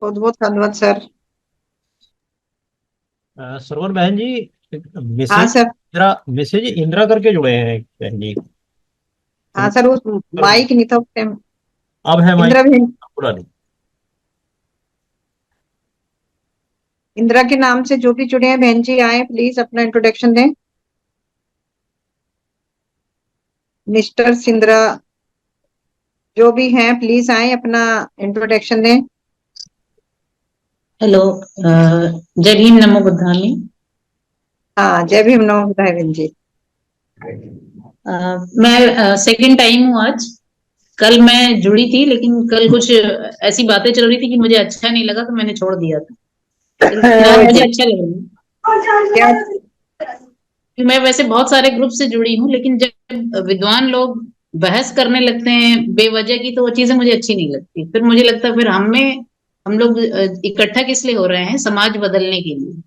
बहुत बहुत धन्यवाद सर। सरवर बहन जी, हाँ message sir. Indira, message Indira करके जुड़े हैं बहन जी। हाँ सर, उस कर दो। माइक नहीं था उस टाइम। अब है माइक। इंदिरा बहन। पूरा नहीं। इंदिरा के नाम से जो भी जुड़े हैं बहन जी आए, प्लीज अपना इंट्रोडक्शन दें। मिस्टर सिंद्रा, जो भी हैं प्लीज आए, अपना इंट्रोडक्शन दें। हेलो। जय भीम, नमो बुद्धाय। हाँ, जय भीम, नमो बुद्धाय बहन जी। मैं सेकंड टाइम हूँ आज। कल मैं जुड़ी थी, लेकिन कल कुछ ऐसी बातें चल रही थी कि मुझे अच्छा नहीं लगा, तो मैंने छोड़ दिया था। लेकिन फिलहाल मुझे अच्छा लग रहा है। क्या? मैं वैसे बहुत सारे ग्रुप से जुड़ी हूँ, लेकिन जब विद्वान लोग बहस करने लगते हैं बेवजह की, तो वो चीजें मुझे अच्छी नहीं लगती। फिर मुझे लगता है फिर हम लोग इकट्ठा किस लिए हो रहे हैं? समाज बदलने के लिए।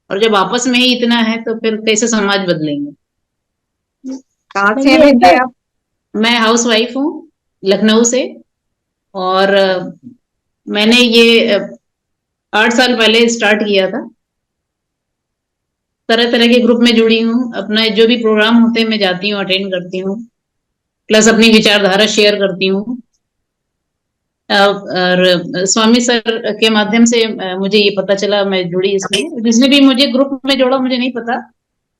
और जब आपस में ही इतना है, तो फिर कैसे समाज बदलेंगे? कहाँ से हैं नहीं, बहन जी ऐसा आप? मैं हाउस वाइफ हूँ, लखनऊ से। और मैंने ये 8 साल पहले स्टार्ट किया था। तरह तरह के ग्रुप में जुड़ी हूँ, अपना जो भी प्रोग्राम होते हैं मैं जाती हूँ, अटेंड करती हूँ। प्लस अपनी विचारधारा शेयर करती हूँ। और स्वामी सर के माध्यम से मुझे ये पता चला, मैं जुड़ी इसमें। जिसने भी मुझे ग्रुप में जोड़ा मुझे नहीं पता,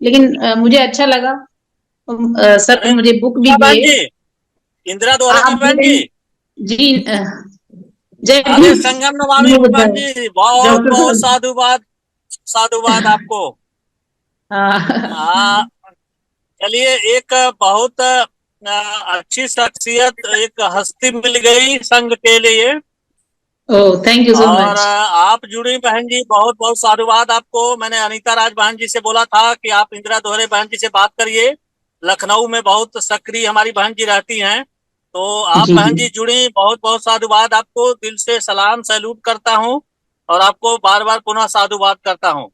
लेकिन मुझे अच्छा लगा। सर अरे मुझे बुक भी इंदिरा बहन दिए। जी, इंदिरा दोहरे आप जी बहन बोले जी। जी। जय अरे भीम, संगम नमामि नमो बहन बुद्धाय। जी, बहुत डॉक्टर बहुत साहब। साधुवाद। साधुवाद आपको। हाँ। हाँ। चलिए, एक बहुत अच्छी शख्सियत, एक हस्ती मिल गई संघ के लिए। ओह, थैंक यू सो और मच। आप जुड़ी बहन जी, बहुत बहुत साधुवाद आपको। मैंने अनीता राज बहन जी से बोला था कि आप इंदिरा दोहरे बहन जी से बात करिए। लखनऊ में बहुत सक्रिय हमारी बहन जी रहती हैं। तो आप जी जी। बहन जी जुड़ी, बहुत बहुत साधुवाद आपको। दिल से सलाम सैल्यूट करता हूँ और आपको बार बार पुनः साधुवाद करता हूँ।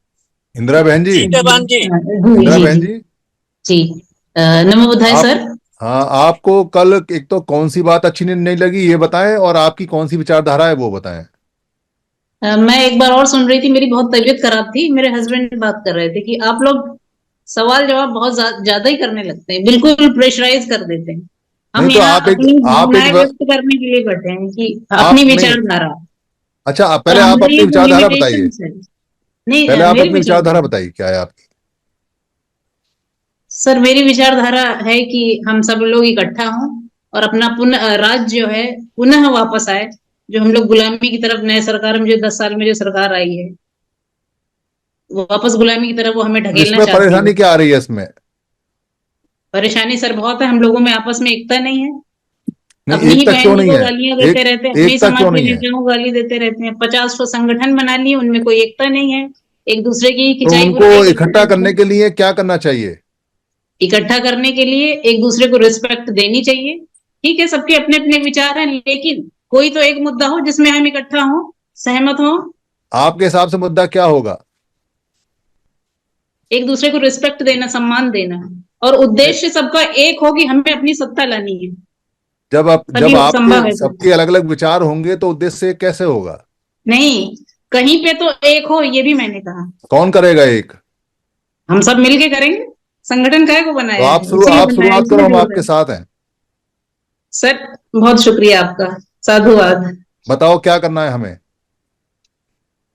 इंदिरा बहन जी। ठीक है बहन जी। जी इंदिरा जी बहन जी। जी, जी। नमो बुद्धाय आप, सर। हाँ, आपको कल एक तो कौन सी बात अच्छी नहीं लगी ये बताएं, और आपकी कौन सी विचारधारा है वो बताएं। मैं एक बार और सुन रही थी, मेरी बहुत तबीयत खराब थी। मेरे हस्बैंड बात कर रहे थे कि आप लोग सवाल जवाब बहुत ज्यादा ही करने लगते हैं, बिल्कुल प्रेशराइज कर देते हैं। नहीं हम तो यहाँ अपनी आप एक भावनाएं व्यक्त करने के लिए बैठे हैं कि आप अपनी नहीं, विचारधारा। अच्छा, और पहले आप हमारे अपनी ये जो विचारधारा लिमिटेशन बताइए। है। नहीं, पहले आप मेरी अपनी विचारधारा विचारधारा। बताइए, क्या है आपकी। सर मेरी विचारधारा है कि हम सब लोग इकट्ठा हों और अपना पुनः राज्य जो है पुनः वापस आए। जो हम लोग गुलामी की तरफ, नए सरकार में जो 10 साल में जो सरकार आई है, वो वापस गुलामी की तरफ वो हमें तो ढकेलना इसमें चाहती है। परेशानी क्या आ रही है इसमें। परेशानी सर बहुत है, हम लोगों में आपस में एकता नहीं है। नहीं, अपनी ही एकता बहन क्यों जी नहीं को है। गालियां देते एक रहते हैं, अपने ही एकता समाज क्यों के नहीं है। नेताओं को गाली देते रहते हैं। 50 संगठन बना लिए, उनमें कोई एकता नहीं है। एक दूसरे की तो खिंचाई उनको बुराई करते इकट्ठा रहते करने हैं। के लिए क्या करना चाहिए। इकट्ठा करने के लिए एक दूसरे को रिस्पेक्ट देनी चाहिए। ठीक है, सबके अपने अपने विचार हैं, लेकिन कोई तो एक मुद्दा हो जिसमें हम इकट्ठा हो, सहमत हो। आपके हिसाब से मुद्दा क्या होगा। एक दूसरे को रिस्पेक्ट देना, सम्मान देना। और उद्देश्य सबका एक हो कि हमें अपनी सत्ता लानी है। जब तभी आपके संभव है सर। सबके अलग अलग विचार होंगे तो उद्देश्य कैसे होगा। नहीं, कहीं पे तो एक हो, ये भी मैंने कहा। कौन करेगा एक। हम सब मिलके करेंगे। संगठन काहे को तो बनाया है? इसीलिए आप बनाया है, शुरुआत करो, इसमें हम जोड़ आपके है। साथ हैं। सर बहुत शुक्रिया आपका। साधुवाद। बताओ क्या करना है हमें।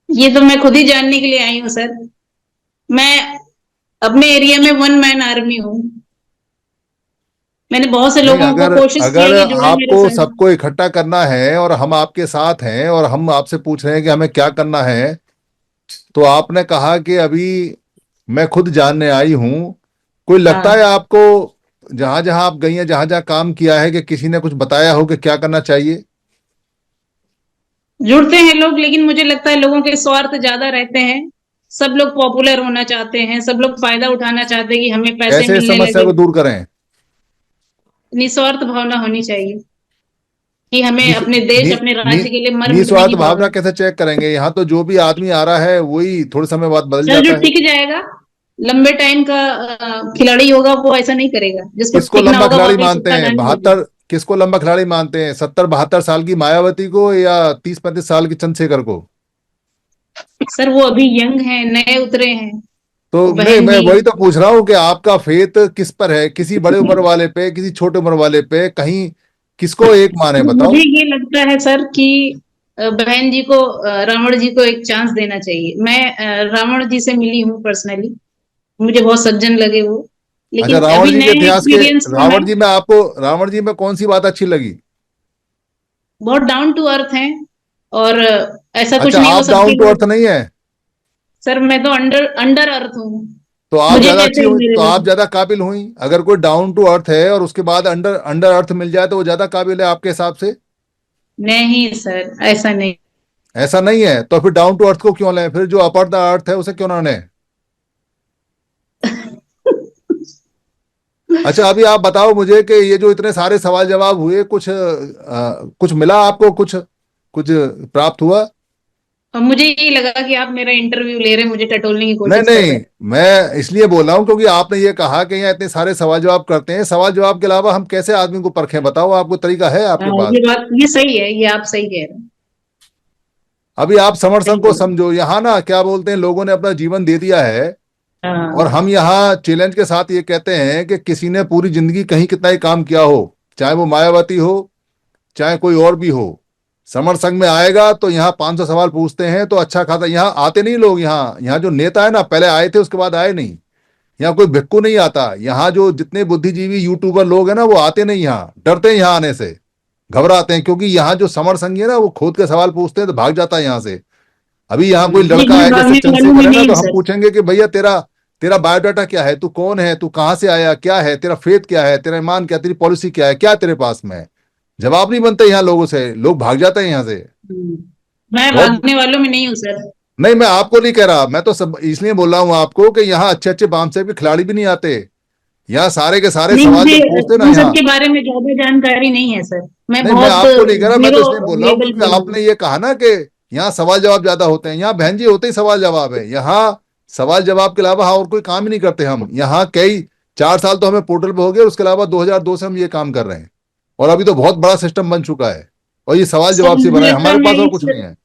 ये तो मैं खुद ही जानने के लिए आई हूँ सर। मैं अपने एरिया में वन मैन आर्मी हूँ। मैंने बहुत से नहीं, लोगों को अगर कोशिश किया अगर कि जुड़े मेरे आपको साथ। सबको इकट्ठा करना है और हम आपके साथ हैं और हम आपसे पूछ रहे हैं कि हमें क्या करना है, तो आपने कहा कि अभी मैं खुद जानने आई हूं। कोई लगता है हाँ, आपको, जहां जहां आप गई हैं, जहां जहां काम किया है, कि किसी ने कुछ बताया हो कि क्या करना चाहिए। जुड़ते हैं लोग, लेकिन मुझे लगता है लोगों के स्वार्थ ज्यादा रहते हैं। सब लोग पॉपुलर होना चाहते हैं, सब लोग फायदा उठाना चाहते हैं कि हमें पैसे कैसे इस मिलने समस्या लगे। को दूर करें। निस्वार्थ भावना होनी चाहिए कि हमें निस, अपने देश, नि, अपने नि, राज्य के लिए मर मिटने निस्वार्थ की भावना भावना। कैसे चेक करेंगे। यहाँ तो जो भी आदमी आ रहा है वही थोड़े समय बाद बदल सर जो जाता है। टिक जाएगा, लंबे टाइम का खिलाड़ी होगा, वो ऐसा नहीं करेगा। जिसको किसको टिकना लंबा होगा वो खिलाड़ी आगे मानते सत्ता हैं। लाने बहत्तर लगेगा। किसको लंबा खिलाड़ी मानते हैं, 70-72 साल की मायावती को या 30-35 साल की चंद्रशेखर को? सर वो अभी यंग हैं, नए उतरे हैं। तो वो नहीं, बहन मैं जी वही तो पूछ रहा हूँ कि आपका फेथ किस पर है, किसी बड़े उम्र वाले पे, किसी छोटे उम्र वाले पे, कहीं किसको एक माने बताओ? मुझे ये लगता है सर कि बहन जी को, रावण जी को एक चांस देना चाहिए। मैं रावण जी से मिली हूँ पर्सनली, मुझे बहुत सज्जन लगे वो, अच्छा, लेकिन रावण अभी जी के नए इतिहास के, एक्सपीरियंस में है। रावण जी में कौन सी बात अच्छी लगी? बहुत डाउन टू अर्थ हैं, और ऐसा कुछ अच्छा, नहीं वो आप सबके डाउन टू लिए। अर्थ नहीं है? सर मैं तो अंडर अंडर अर्थ हूँ, तो आप मुझे ज्यादा अच्छी कहते हैं हुई, मेरे तो आप लोग। ज्यादा काबिल हुई। अगर कोई डाउन टू अर्थ है और उसके बाद अंडर अंडर अर्थ मिल जाए तो वो ज्यादा काबिल है आपके हिसाब से? नहीं सर, ऐसा नहीं। ऐसा नहीं है तो फिर डाउन टू अर्थ को क्यों लें, फिर जो अपर द अर्थ है उसे क्यों ना लें? अच्छा, अभी आप बताओ मुझे कि ये जो इतने सारे सवाल जवाब हुए, कुछ मिला आपको, कुछ कुछ प्राप्त हुआ? और मुझे ये लगा कि आप मेरा इंटरव्यू ले रहे हैं, मुझे टटोलने की नहीं कोशिश कर रहे नहीं, हैं। मैं इसलिए बोल रहा हूं क्योंकि आपने ये कहा कि यहाँ इतने सारे सवाल जवाब करते हैं, सवाल जवाब के अलावा हम कैसे आदमी को परखें, बताओ, आपको तरीका है आपके हाँ, पास? ये बात ये सही है, ये आप सही कह रहे हैं। अभी आप समर सही संघ को कह रहे हैं। समझो, यहाँ ना क्या बोलते हैं, लोगों ने अपना जीवन दे दिया है और हाँ। हम यहाँ चैलेंज के साथ ये कहते हैं कि किसी ने पूरी जिंदगी कहीं कितना ही काम किया हो, चाहे वो मायावती हो चाहे कोई और भी हो, समर संघ में आएगा तो यहाँ 500 सवाल पूछते हैं तो अच्छा खाता, यहाँ आते नहीं लोग, यहाँ यहाँ जो नेता है ना, पहले आए थे उसके बाद आए नहीं। यहाँ कोई भिक्कू नहीं आता, यहाँ जो जितने बुद्धिजीवी यूट्यूबर लोग हैं ना वो आते नहीं, यहाँ डरते हैं, यहाँ आने से घबराते हैं, क्योंकि यहाँ जो समर संघी है ना वो खुद के सवाल पूछते हैं तो भाग जाता है यहाँ से। अभी यहाँ कोई नहीं, लड़का मैं है जैसे भागने वालों में चंद्रशेखर है ना, नहीं तो हूँ हम सर। पूछेंगे कि भैया तेरा तेरा बायोडाटा क्या है, तू कौन है, तू कहाँ से आया, क्या है तेरा फेथ, क्या है तेरा ईमान, क्या तेरी पॉलिसी, क्या है, क्या तेरे पास में है? जवाब नहीं बनते यहाँ लोगों से, लोग भाग जाते हैं यहाँ से। मैं बहुत, भागने वालों में नहीं हूँ सर। नहीं मैं आपको नहीं कह रहा, मैं तो सब इसलिए बोल रहा हूँ आपको कि यहाँ अच्छे अच्छे बामसेब के खिलाड़ी भी नहीं आते, यहाँ सारे के सारे नहीं, सवाल मुझे जो पूछते हैं ना उन सब यहाँ। के बारे में ज्यादा जानकारी नहीं है सर। मैं नहीं, मैं बहुत आपको नहीं कह रहा, मैं तो जीरो इसलिए बोल रहा हूँ लेवल क्योंकि पे हूँ। आपने ये कहा ना कि यहाँ सवाल जवाब ज्यादा होते हैं, यहाँ बहन जी होते ही सवाल जवाब है, यहाँ सवाल जवाब के अलावा और कोई काम ही नहीं करते हम यहाँ। कई 4 साल तो हमें पोर्टल पे हो गए, उसके अलावा 2002 से हम ये काम कर रहे हैं और अभी तो बहुत बड़ा सिस्टम बन चुका है और ये सवाल सर जवाब से मुझे बना है, लगता है हमारे मैं पास और इस कुछ नहीं है।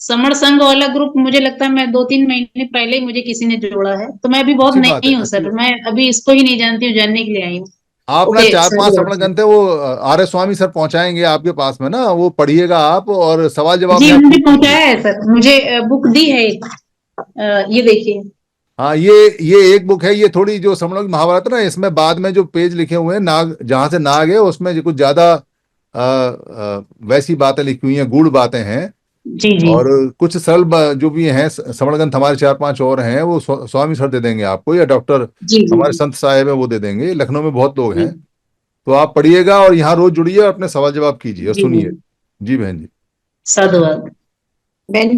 समर संघ वाला ग्रुप, मुझे लगता है मैं 2-3 महीने पहले ही मुझे किसी ने जोड़ा है, तो मैं अभी बहुत अच्छी बात है, नई हूँ अच्छी सर। बात। मैं अभी इसको ही नहीं जानती हूँ, जानने के लिए आई हूँ। आप ना ओके, 4-5 साधुवाद श्रवण सर। ग्रंथ है वो आर्य स्वामी सर पहुंचाएंगे आपके पास में ना, वो पढ़िएगा आप और सवाल जवाब जी यहाँ मुझे खूब कीजिए। पहुंचाया है सर, मुझे बुक दी है एक, ये देखिए। हाँ, ये एक बुक है, ये थोड़ी जो समझ लो कि महाभारत है ना, इसमें बाद में जो पेज लिखे हुए हैं, नाग जहां से नाग है उसमें जो कुछ ज्यादा वैसी बातें लिखी हुई हैं, गूढ़ बातें हैं। जी जी और कुछ सरल जो भी हैं समणगंथ हमारे 4-5 और हैं, वो स्वामी सर दे देंगे आपको, या डॉक्टर जी जी हमारे जी संत साहेब है वो दे देंगे, लखनऊ में बहुत लोग जी हैं। तो आप पढ़िएगा और यहाँ रोज जुड़िए और अपने सवाल जवाब कीजिए और जी जी। सुनिए। जी बहन जी। साधुवाद। बहन